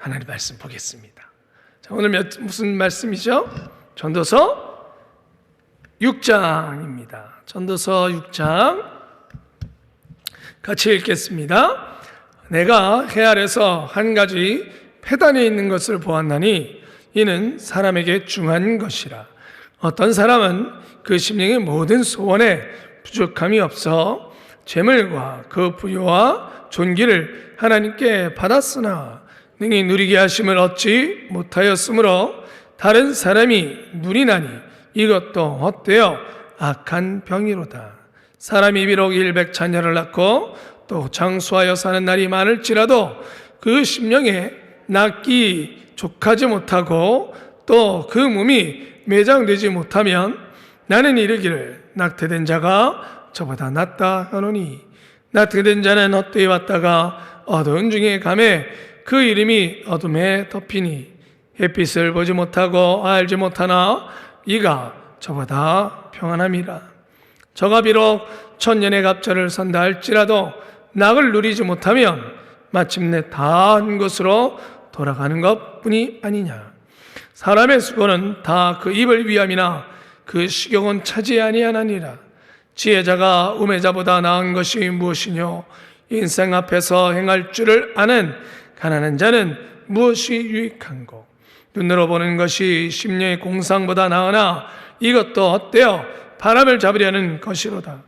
하나님 말씀 보겠습니다. 자, 오늘 무슨 말씀이죠? 전도서 6장입니다. 전도서 6장 같이 읽겠습니다. 내가 해 아래서 한 가지 패단에 있는 것을 보았나니 이는 사람에게 중한 것이라. 어떤 사람은 그 심령의 모든 소원에 부족함이 없어 재물과 그 부요와 존귀를 하나님께 받았으나 능히 누리게 하심을 얻지 못하였으므로 다른 사람이 누리나니 이것도 헛되어 악한 병이로다. 사람이 비록 100자녀를 낳고 또 장수하여 사는 날이 많을지라도 그 심령에 낳기 족하지 못하고 또 그 몸이 매장되지 못하면 나는 이르기를 낙태된 자가 저보다 낫다 하노니 낙태된 자는 헛되이 왔다가 어두운 중에 감에 그 이름이 어둠에 덮이니 햇빛을 보지 못하고 알지 못하나 이가 저보다 평안함이라. 저가 비록 천년의 갑절을 선다 할지라도 낙을 누리지 못하면 마침내 다 한 것으로 돌아가는 것뿐이 아니냐. 사람의 수고는 다 그 입을 위함이나 그 식욕은 차지 아니하나니라. 지혜자가 우매자보다 나은 것이 무엇이뇨? 인생 앞에서 행할 줄을 아는 가난한 자는 무엇이 유익한고? 눈으로 보는 것이 심령의 공상보다 나으나 이것도 헛되어 바람을 잡으려는 것이로다.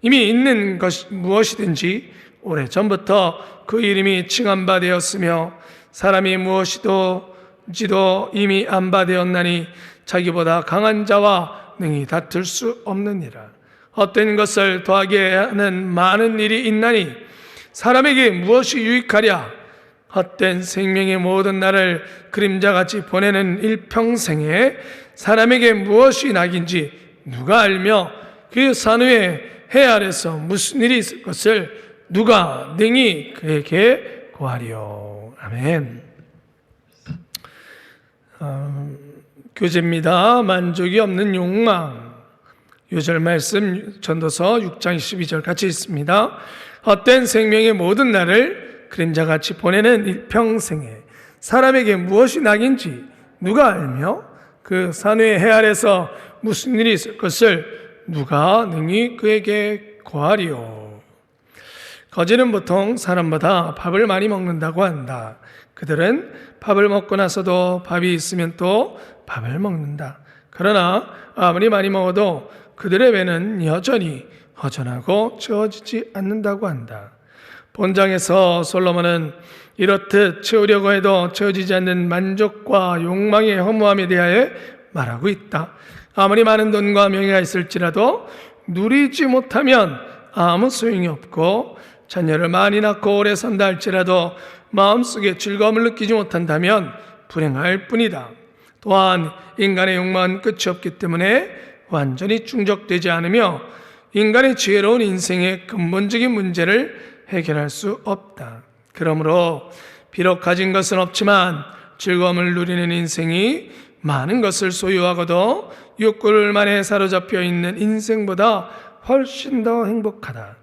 이미 있는 것 무엇이든지 오래전부터 그 이름이 칭한 바 되었으며 사람이 무엇이든지도 이미 안 바 되었나니 자기보다 강한 자와 능히 다툴 수 없느니라. 헛된 것을 더하게 하는 많은 일이 있나니 사람에게 무엇이 유익하랴? 헛된 생명의 모든 날을 그림자같이 보내는 일평생에 사람에게 무엇이 낙인지 누가 알며 그 산후에 해 아래서 무슨 일이 있을 것을 누가 능히 그에게 고하리요. 아멘. 교재입니다. 만족이 없는 욕망. 요절 말씀 전도서 6장 12절 같이 있습니다. 헛된 생명의 모든 날을 그림자같이 보내는 일평생에 사람에게 무엇이 낙인지 누가 알며 그 산후의 해 아래서 무슨 일이 있을 것을 누가 능히 그에게 고하리요. 거지는 보통 사람보다 밥을 많이 먹는다고 한다. 그들은 밥을 먹고 나서도 밥이 있으면 또 밥을 먹는다. 그러나 아무리 많이 먹어도 그들의 배는 여전히 허전하고 채워지지 않는다고 한다. 본장에서 솔로몬은 이렇듯 채우려고 해도 채워지지 않는 만족과 욕망의 허무함에 대하여 말하고 있다. 아무리 많은 돈과 명예가 있을지라도 누리지 못하면 아무 소용이 없고 자녀를 많이 낳고 오래 산다 할지라도 마음속에 즐거움을 느끼지 못한다면 불행할 뿐이다. 또한 인간의 욕망은 끝이 없기 때문에 완전히 충족되지 않으며 인간의 지혜로운 인생의 근본적인 문제를 해결할 수 없다. 그러므로 비록 가진 것은 없지만 즐거움을 누리는 인생이 많은 것을 소유하고도 욕구를만에 사로잡혀 있는 인생보다 훨씬 더 행복하다.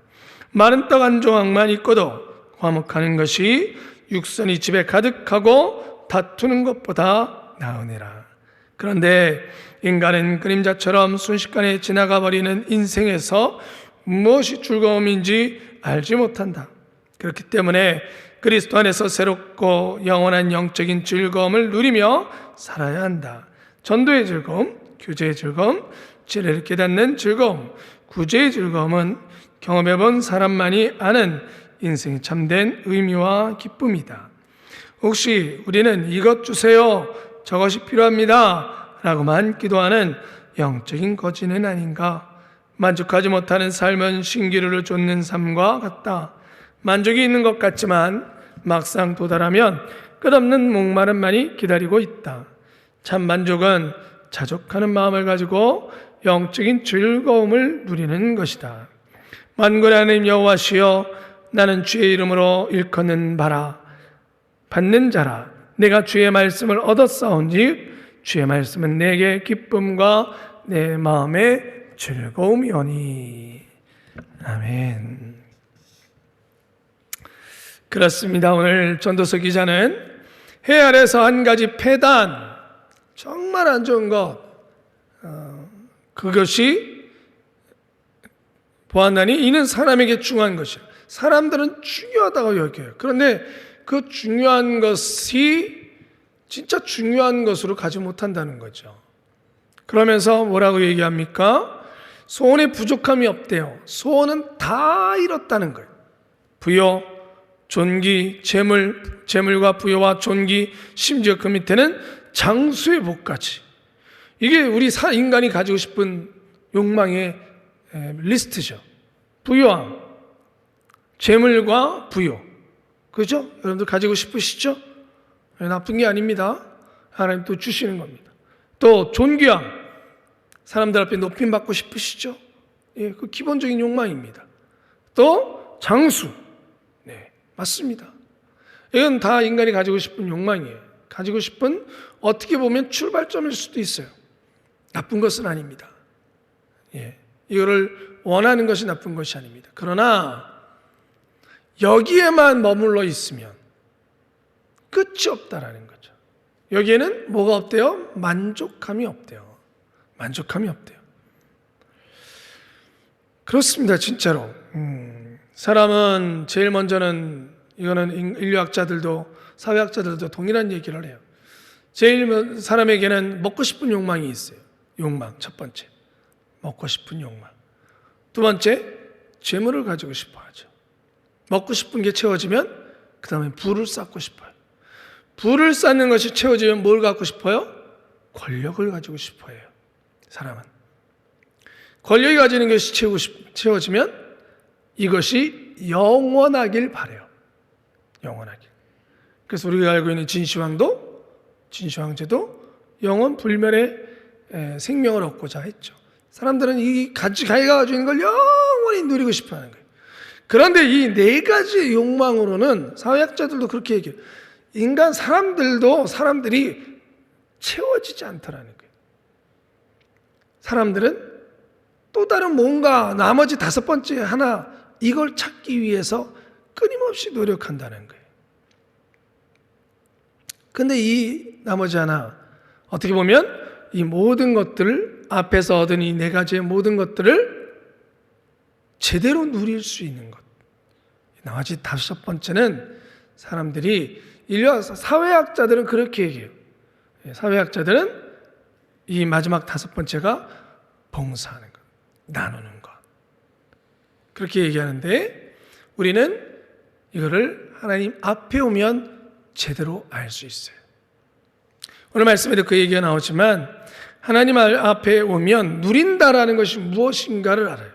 마른 떡 한 조각만 있고도 화목하는 것이 육선이 집에 가득하고 다투는 것보다 나으니라. 그런데 인간은 그림자처럼 순식간에 지나가 버리는 인생에서 무엇이 즐거움인지 알지 못한다. 그렇기 때문에 그리스도 안에서 새롭고 영원한 영적인 즐거움을 누리며 살아야 한다. 전도의 즐거움, 교제의 즐거움, 진리를 깨닫는 즐거움, 구제의 즐거움은 경험해본 사람만이 아는 인생의 참된 의미와 기쁨이다. 혹시 우리는 이것 주세요, 저것이 필요합니다 라고만 기도하는 영적인 거지는 아닌가? 만족하지 못하는 삶은 신기루를 쫓는 삶과 같다. 만족이 있는 것 같지만 막상 도달하면 끝없는 목마름만이 기다리고 있다. 참 만족은 자족하는 마음을 가지고 영적인 즐거움을 누리는 것이다. 만군의 하나님 여호와시여, 나는 주의 이름으로 일컫는 바라 받는 자라. 내가 주의 말씀을 얻었사온즉 주의 말씀은 내게 기쁨과 내 마음의 즐거움이오니. 아멘. 그렇습니다. 오늘 전도서 기자는 해 아래서 한 가지 패단, 정말 안 좋은 것, 그것이 보았나니 이는 사람에게 중요한 것이야. 사람들은 중요하다고 여겨요. 그런데 그 중요한 것이 진짜 중요한 것으로 가지 못한다는 거죠. 그러면서 뭐라고 얘기합니까? 소원에 부족함이 없대요. 소원은 다 이뤘다는 거예요. 부여, 존귀, 재물과 부여와 존귀, 심지어 그 밑에는 장수의 복까지. 이게 우리 인간이 가지고 싶은 욕망의 리스트죠. 부유함, 재물과 부여. 그죠? 여러분들 가지고 싶으시죠? 나쁜 게 아닙니다. 하나님 또 주시는 겁니다. 또 존귀함, 사람들 앞에 높임 받고 싶으시죠? 예, 그 기본적인 욕망입니다. 또 장수, 네, 맞습니다. 이건 다 인간이 가지고 싶은 욕망이에요. 가지고 싶은 어떻게 보면 출발점일 수도 있어요. 나쁜 것은 아닙니다. 예, 이거를 원하는 것이 나쁜 것이 아닙니다. 그러나 여기에만 머물러 있으면 끝이 없다라는 거죠. 여기에는 뭐가 없대요? 만족함이 없대요. 만족함이 없대요. 그렇습니다. 진짜로. 사람은 제일 먼저는, 이거는 인류학자들도 사회학자들도 동일한 얘기를 해요. 제일 사람에게는 먹고 싶은 욕망이 있어요. 욕망, 첫 번째. 먹고 싶은 욕망. 두 번째, 재물을 가지고 싶어 하죠. 먹고 싶은 게 채워지면 그 다음에 부를 쌓고 싶어요. 부를 쌓는 것이 채워지면 뭘 갖고 싶어요? 권력을 가지고 싶어 해요. 사람은. 권력이 가지는 것이 채워지면 이것이 영원하길 바래요. 영원하길. 그래서 우리가 알고 있는 진시황제도 영원 불멸의 생명을 얻고자 했죠. 사람들은 이 자기가 가지고 있는 걸 영원히 누리고 싶어 하는 거예요. 그런데 이 네 가지 욕망으로는 사회학자들도 그렇게 얘기해요. 사람들이 채워지지 않더라는 거예요. 사람들은 또 다른 뭔가 나머지 다섯 번째 하나 이걸 찾기 위해서 끊임없이 노력한다는 거예요. 근데 이 나머지 하나 어떻게 보면 이 모든 것들을 앞에서 얻은 이 네 가지의 모든 것들을 제대로 누릴 수 있는 것. 나머지 다섯 번째는 사람들이 사회학자들은 그렇게 얘기해요. 사회학자들은 이 마지막 다섯 번째가 봉사하는 것, 나누는 것. 그렇게 얘기하는데 우리는 이거를 하나님 앞에 오면 제대로 알 수 있어요. 오늘 말씀에도 그 얘기가 나오지만 하나님 앞에 오면 누린다라는 것이 무엇인가를 알아요.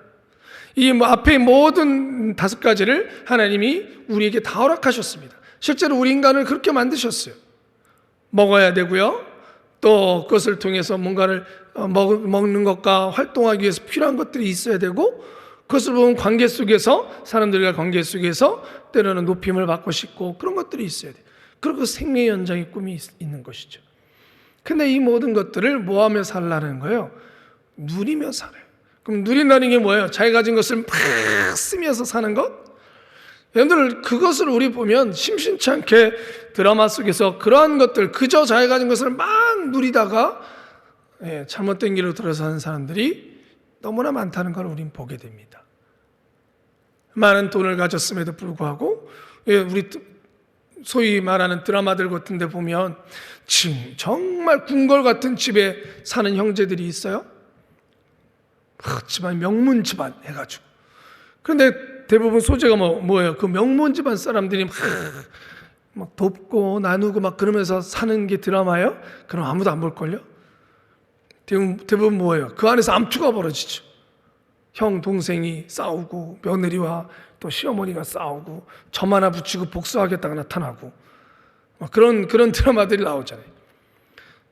이 앞에 모든 다섯 가지를 하나님이 우리에게 다 허락하셨습니다. 실제로 우리 인간을 그렇게 만드셨어요. 먹어야 되고요. 또 그것을 통해서 뭔가를 먹는 것과 활동하기 위해서 필요한 것들이 있어야 되고, 그것을 보면 관계 속에서, 사람들과 관계 속에서 때로는 높임을 받고 싶고 그런 것들이 있어야 돼요. 그리고 생명의 연장의 꿈이 있는 것이죠. 근데 이 모든 것들을 뭐 하며 살라는 거예요? 누리며 살아요. 그럼 누린다는 게 뭐예요? 자기 가진 것을 막 쓰면서 사는 것? 여러분들 그것을 우리 보면 심심치 않게 드라마 속에서 그러한 것들, 그저 자기 가진 것을 막 누리다가 잘못된 길로 들어서는 사람들이 너무나 많다는 걸 우린 보게 됩니다. 많은 돈을 가졌음에도 불구하고 우리 소위 말하는 드라마들 같은 데 보면 정말 궁궐 같은 집에 사는 형제들이 있어요. 집안 명문 집안 해가지고. 그런데 대부분 소재가 뭐예요? 그 명문 집안 사람들이 막 돕고 나누고 막 그러면서 사는 게 드라마예요? 그럼 아무도 안 볼걸요? 대부분 뭐예요? 그 안에서 암투가 벌어지죠. 형 동생이 싸우고 며느리와 또 시어머니가 싸우고 점 하나 붙이고 복수하겠다가 나타나고 막 그런 드라마들이 나오잖아요.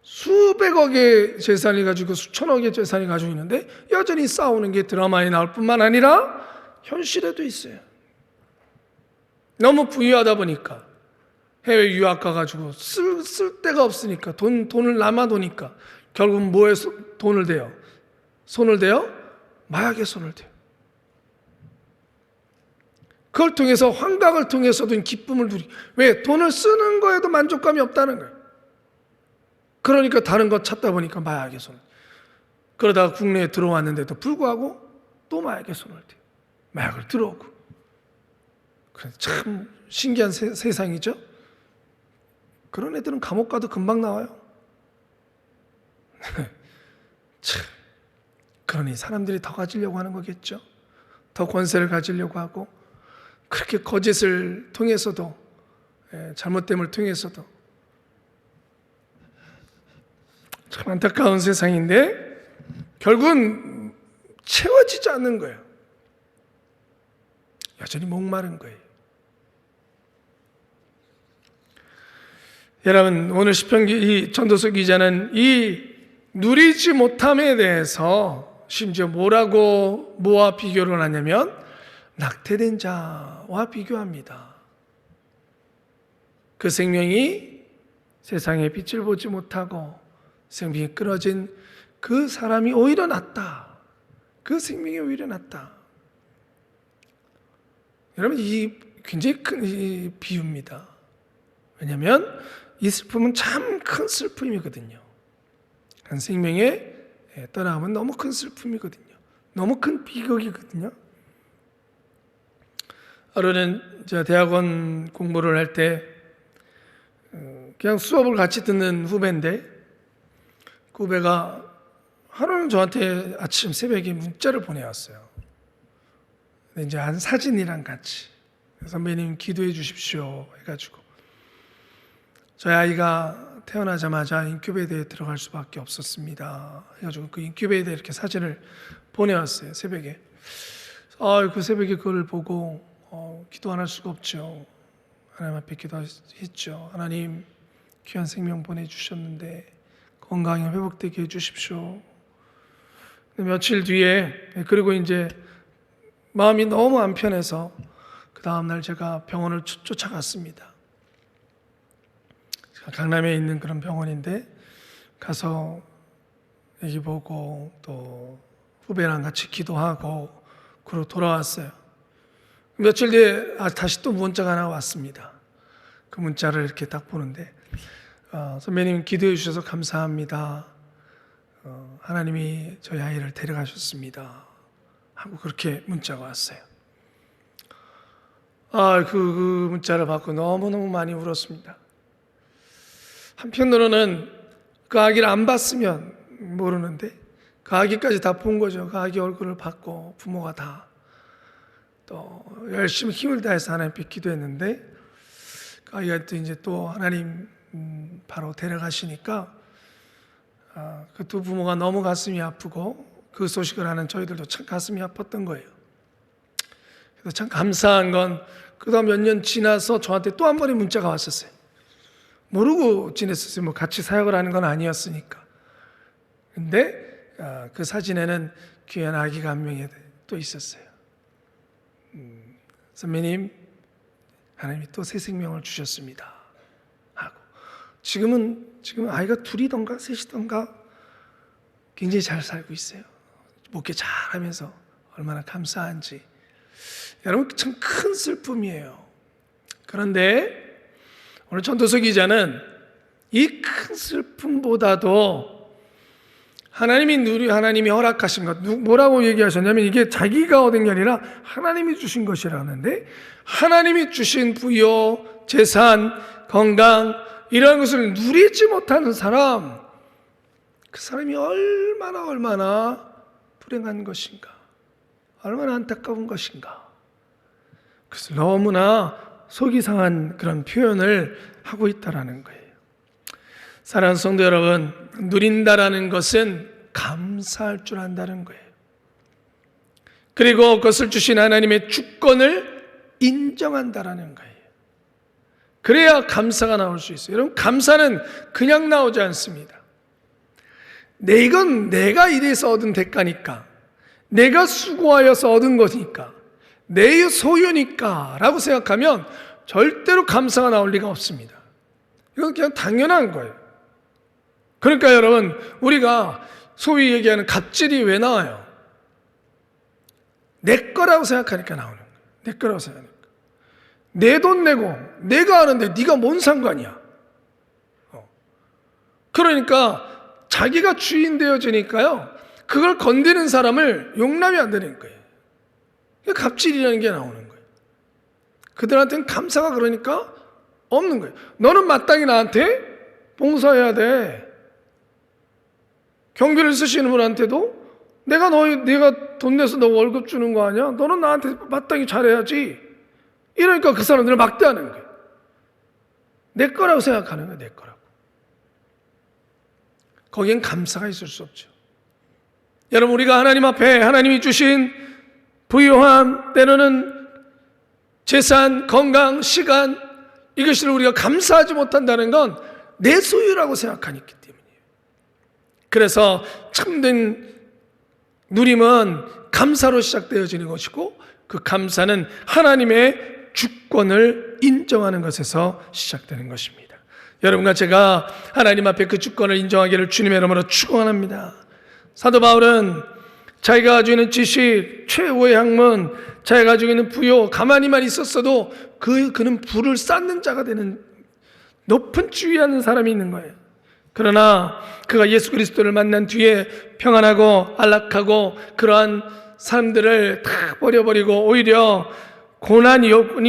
수백억의 재산을 가지고 수천억의 재산을 가지고 있는데 여전히 싸우는 게 드라마에 나올 뿐만 아니라 현실에도 있어요. 너무 부유하다 보니까 해외 유학 가가지고 쓸 데가 없으니까 돈을 남아도니까 결국은 뭐에 돈을 대요? 손을 대요? 마약에 손을 대요. 그걸 통해서 환각을 통해서도 기쁨을 누리고, 왜? 돈을 쓰는 거에도 만족감이 없다는 거예요. 그러니까 다른 거 찾다 보니까 마약에 손을, 그러다가 국내에 들어왔는데도 불구하고 또 마약에 손을 대요. 마약을 들어오고. 참 신기한 세상이죠. 그런 애들은 감옥 가도 금방 나와요. 참, 그러니 사람들이 더 가지려고 하는 거겠죠. 더 권세를 가지려고 하고, 그렇게 거짓을 통해서도, 잘못됨을 통해서도. 참 안타까운 세상인데 결국은 채워지지 않는 거예요. 여전히 목마른 거예요. 여러분, 오늘 시편기 전도서 기자는 이 누리지 못함에 대해서 심지어 뭐와 비교를 하냐면 낙태된 자와 비교합니다. 그 생명이 세상의 빛을 보지 못하고 생명이 끊어진 그 사람이 오히려 낫다. 그 생명이 오히려 낫다. 여러분, 이 굉장히 큰 이 비유입니다. 왜냐하면 이 슬픔은 참 큰 슬픔이거든요. 한 생명의 떠나가면 너무 큰 슬픔이거든요. 너무 큰 비극이거든요. 하루는 제가 대학원 공부를 할 때 그냥 수업을 같이 듣는 후배인데, 그 후배가 하루는 저한테 아침 새벽에 문자를 보내왔어요. 근데 이제 한 사진이랑 같이, 선배님 기도해 주십시오 해가지고, 저희 아이가 태어나자마자 인큐베이터에 들어갈 수밖에 없었습니다 해가지고 그 인큐베이터에 이렇게 사진을 보내왔어요, 새벽에. 그 새벽에 그걸 보고 기도 안 할 수가 없죠. 하나님 앞에 기도했죠. 하나님, 귀한 생명 보내주셨는데 건강이 회복되게 해주십시오. 며칠 뒤에, 그리고 이제 마음이 너무 안 편해서 그 다음날 제가 병원을 쫓아갔습니다. 강남에 있는 그런 병원인데 가서 애기 보고 또 후배랑 같이 기도하고 그러고 돌아왔어요. 며칠 뒤에 다시 또 문자가 하나 왔습니다. 그 문자를 이렇게 딱 보는데, 선배님 기도해 주셔서 감사합니다. 하나님이 저희 아이를 데려가셨습니다 하고 그렇게 문자가 왔어요. 그 문자를 받고 너무너무 많이 울었습니다. 한편으로는 그 아기를 안 봤으면 모르는데 그 아기까지 다 본 거죠. 그 아기 얼굴을 봤고 부모가 다 또 열심히 힘을 다해서 하나님께 기도했는데, 그 아이가 또 이제 또 하나님 바로 데려가시니까 그 두 부모가 너무 가슴이 아프고 그 소식을 아는 저희들도 참 가슴이 아팠던 거예요. 그래서 참 감사한 건 그 다음 몇 년 지나서 저한테 또 한 번의 문자가 왔었어요. 모르고 지냈었어요. 뭐 같이 사역을 하는 건 아니었으니까. 근데 그 사진에는 귀한 아기가 한 명이 또 있었어요. 선배님, 하나님이 또 새 생명을 주셨습니다 하고, 지금 아이가 둘이던가 셋이던가 굉장히 잘 살고 있어요. 목회 잘하면서 얼마나 감사한지. 여러분, 참 큰 슬픔이에요. 그런데 오늘 전도서 기자는 이 큰 슬픔보다도 하나님이 허락하신 것, 뭐라고 얘기하셨냐면 이게 자기가 얻은 게 아니라 하나님이 주신 것이라는데, 하나님이 주신 부여, 재산, 건강 이런 것을 누리지 못하는 사람, 그 사람이 얼마나 불행한 것인가, 얼마나 안타까운 것인가. 그래서 너무나 속이 상한 그런 표현을 하고 있다라는 거예요. 사랑하는 성도 여러분, 누린다라는 것은 감사할 줄 안다는 거예요. 그리고 그것을 주신 하나님의 주권을 인정한다라는 거예요. 그래야 감사가 나올 수 있어요. 여러분, 감사는 그냥 나오지 않습니다. 이건 내가 이래서 얻은 대가니까, 내가 수고하여서 얻은 거니까, 내 소유니까 라고 생각하면 절대로 감사가 나올 리가 없습니다. 이건 그냥 당연한 거예요. 그러니까 여러분, 우리가 소위 얘기하는 갑질이 왜 나와요? 내 거라고 생각하니까 나오는 거예요. 내 거라고 생각하니까. 내 돈 내고 내가 하는데 네가 뭔 상관이야. 그러니까 자기가 주인 되어지니까요, 그걸 건드리는 사람을 용납이 안 되는 거예요. 갑질이라는 게 나오는 거예요. 그들한테는 감사가 그러니까 없는 거예요. 너는 마땅히 나한테 봉사해야 돼. 경비를 쓰시는 분한테도 내가 돈 내서 너 월급 주는 거 아니야? 너는 나한테 마땅히 잘해야지. 이러니까 그 사람들을 막대하는 거예요. 내 거라고 생각하는 거예요. 내 거라고. 거기엔 감사가 있을 수 없죠. 여러분, 우리가 하나님 앞에 하나님이 주신 부유함, 때로는 재산, 건강, 시간, 이것을 우리가 감사하지 못한다는 건 내 소유라고 생각하기 때문이에요. 그래서 참된 누림은 감사로 시작되어지는 것이고, 그 감사는 하나님의 주권을 인정하는 것에서 시작되는 것입니다. 여러분과 제가 하나님 앞에 그 주권을 인정하기를 주님의 이름으로 축원합니다. 사도 바울은 자기가 가지고 있는 지식, 최고의 학문, 자기가 가지고 있는 부요, 가만히만 있었어도 그는 부를 쌓는 자가 되는 높은 지위하는 사람이 있는 거예요. 그러나 그가 예수 그리스도를 만난 뒤에 평안하고 안락하고 그러한 사람들을 다 버려버리고 오히려 고난이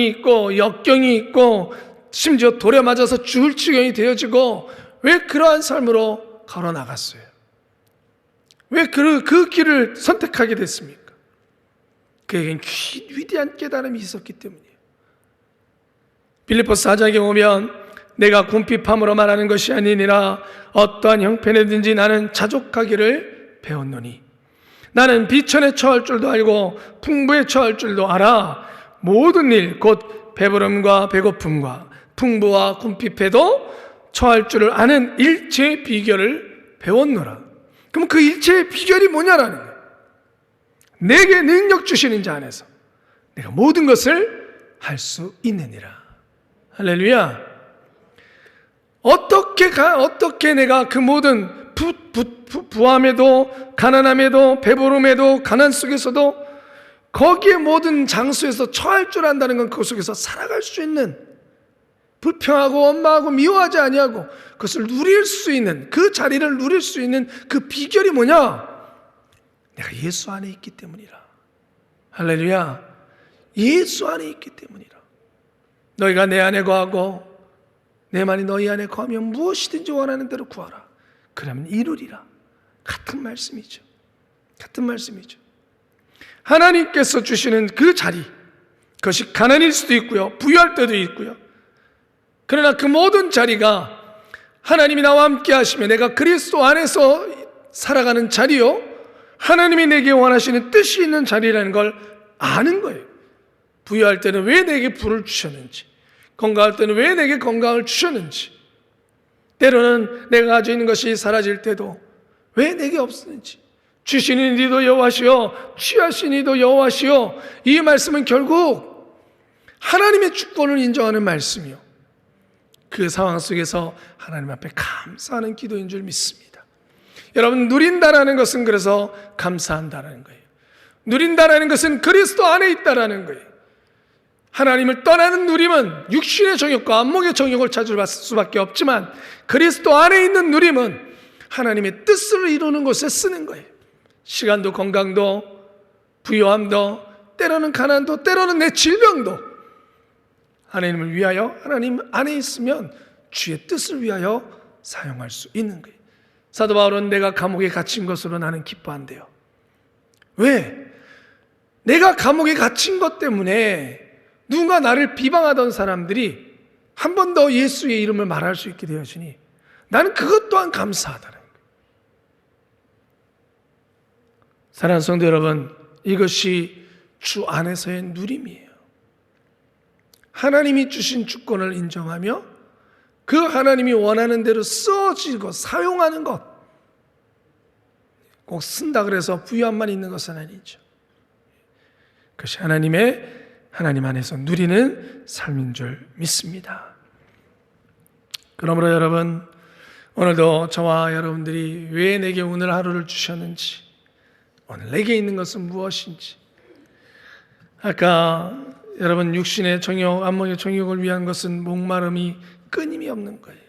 있고 역경이 있고 심지어 돌에 맞아서 죽을 지경이 되어지고, 왜 그러한 삶으로 걸어나갔어요? 왜 그 길을 선택하게 됐습니까? 그에겐 위대한 깨달음이 있었기 때문이에요. 빌립보서 4장에 보면 내가 궁핍함으로 말하는 것이 아니니라 어떠한 형편이든지 나는 자족하기를 배웠노니 나는 비천에 처할 줄도 알고 풍부에 처할 줄도 알아. 모든 일 곧 배부름과 배고픔과 풍부와 궁핍에도 처할 줄을 아는 일체의 비결을 배웠노라. 그럼 그 일체의 비결이 뭐냐라는 거예요. 내게 능력 주시는 자 안에서 내가 모든 것을 할 수 있느니라. 할렐루야. 어떻게 내가 그 모든 부함에도 가난함에도 배부름에도 가난 속에서도 거기에 모든 장소에서 처할 줄 안다는 건 그 속에서 살아갈 수 있는, 불평하고 원망하고 미워하지 아니하고 그것을 누릴 수 있는, 그 자리를 누릴 수 있는 그 비결이 뭐냐? 내가 예수 안에 있기 때문이라. 할렐루야. 예수 안에 있기 때문이라. 너희가 내 안에 거하고 내만이 너희 안에 거하면 무엇이든지 원하는 대로 구하라. 그러면 이루리라. 같은 말씀이죠. 같은 말씀이죠. 하나님께서 주시는 그 자리, 그것이 가난일 수도 있고요, 부유할 때도 있고요. 그러나 그 모든 자리가 하나님이 나와 함께 하시며 내가 그리스도 안에서 살아가는 자리요, 하나님이 내게 원하시는 뜻이 있는 자리라는 걸 아는 거예요. 부유할 때는 왜 내게 부를 주셨는지, 건강할 때는 왜 내게 건강을 주셨는지, 때로는 내가 가지고 있는 것이 사라질 때도 왜 내게 없었는지, 주시는 이도 여호와시오 취하신 이도 여호와시오. 이 말씀은 결국 하나님의 주권을 인정하는 말씀이요, 그 상황 속에서 하나님 앞에 감사하는 기도인 줄 믿습니다. 여러분, 누린다라는 것은 그래서 감사한다라는 거예요. 누린다라는 것은 그리스도 안에 있다라는 거예요. 하나님을 떠나는 누림은 육신의 정욕과 안목의 정욕을 찾을 수밖에 없지만, 그리스도 안에 있는 누림은 하나님의 뜻을 이루는 것에 쓰는 거예요. 시간도 건강도 부유함도 때로는 가난도 때로는 내 질병도 하나님을 위하여, 하나님 안에 있으면 주의 뜻을 위하여 사용할 수 있는 거예요. 사도 바울은 내가 감옥에 갇힌 것으로 나는 기뻐한대요. 왜? 내가 감옥에 갇힌 것 때문에 누군가 나를 비방하던 사람들이 한 번 더 예수의 이름을 말할 수 있게 되어지니 나는 그것 또한 감사하다는 거예요. 사랑하는 성도 여러분, 이것이 주 안에서의 누림이에요. 하나님이 주신 주권을 인정하며 그 하나님이 원하는 대로 써지고 사용하는 것, 꼭 쓴다 그래서 부유함만 있는 것은 아니죠. 그것이 하나님 안에서 누리는 삶인 줄 믿습니다. 그러므로 여러분, 오늘도 저와 여러분들이 왜 내게 오늘 하루를 주셨는지, 오늘 내게 있는 것은 무엇인지, 아까 여러분, 육신의 정욕, 안목의 정욕을 위한 것은 목마름이 끊임이 없는 거예요.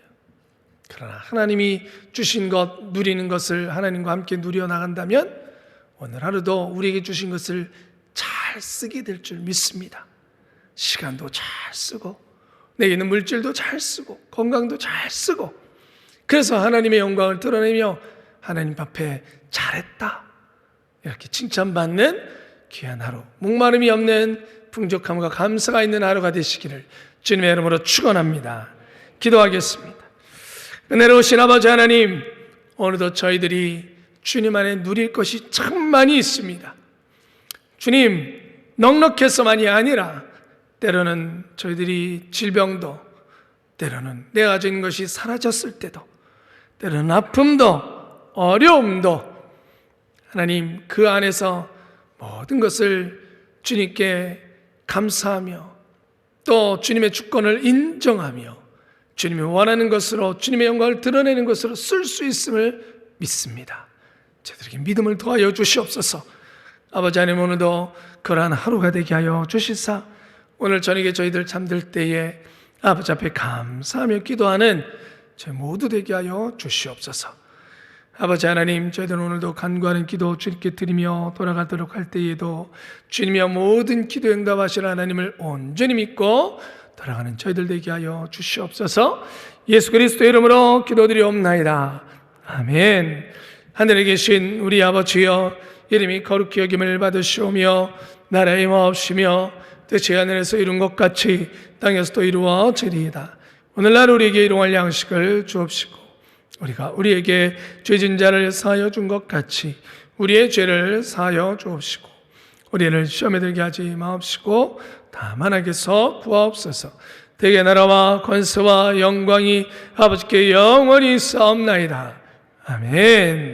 그러나 하나님이 주신 것, 누리는 것을 하나님과 함께 누려 나간다면 오늘 하루도 우리에게 주신 것을 잘 쓰게 될 줄 믿습니다. 시간도 잘 쓰고 내게 있는 물질도 잘 쓰고 건강도 잘 쓰고, 그래서 하나님의 영광을 드러내며 하나님 앞에 잘했다 이렇게 칭찬받는 귀한 하루, 목마름이 없는 풍족함과 감사가 있는 하루가 되시기를 주님의 이름으로 축원합니다. 기도하겠습니다. 은혜로우신 아버지 하나님, 오늘도 저희들이 주님 안에 누릴 것이 참 많이 있습니다. 주님, 넉넉해서만이 아니라 때로는 저희들이 질병도, 때로는 내가 가지고 있는 것이 사라졌을 때도, 때로는 아픔도 어려움도 하나님 그 안에서 모든 것을 주님께 감사하며 또 주님의 주권을 인정하며 주님이 원하는 것으로 주님의 영광을 드러내는 것으로 쓸 수 있음을 믿습니다. 저희들에게 믿음을 더하여 주시옵소서. 아버지 하나님, 오늘도 그러한 하루가 되게 하여 주시사 오늘 저녁에 저희들 잠들 때에 아버지 앞에 감사하며 기도하는 저희 모두 되게 하여 주시옵소서. 아버지 하나님, 저희들은 오늘도 간구하는 기도 주님께 드리며 돌아가도록 할 때에도 주님이여 모든 기도 응답하실 하나님을 온전히 믿고 돌아가는 저희들 되게 하여 주시옵소서. 예수 그리스도의 이름으로 기도드리옵나이다. 아멘. 하늘에 계신 우리 아버지여, 이름이 거룩히 여김을 받으시오며 나라의 임하옵시며 뜻이 하늘에서 이룬 것 같이 땅에서도 이루어지리이다. 오늘날 우리에게 일용할 양식을 주옵시고 우리가 우리에게 죄진 자를 사하여 준 것 같이 우리의 죄를 사하여 주옵시고 우리를 시험에 들게 하지 마옵시고 다만 악에서 구하옵소서. 대개 나라와 권세와 영광이 아버지께 영원히 있사옵나이다. 아멘.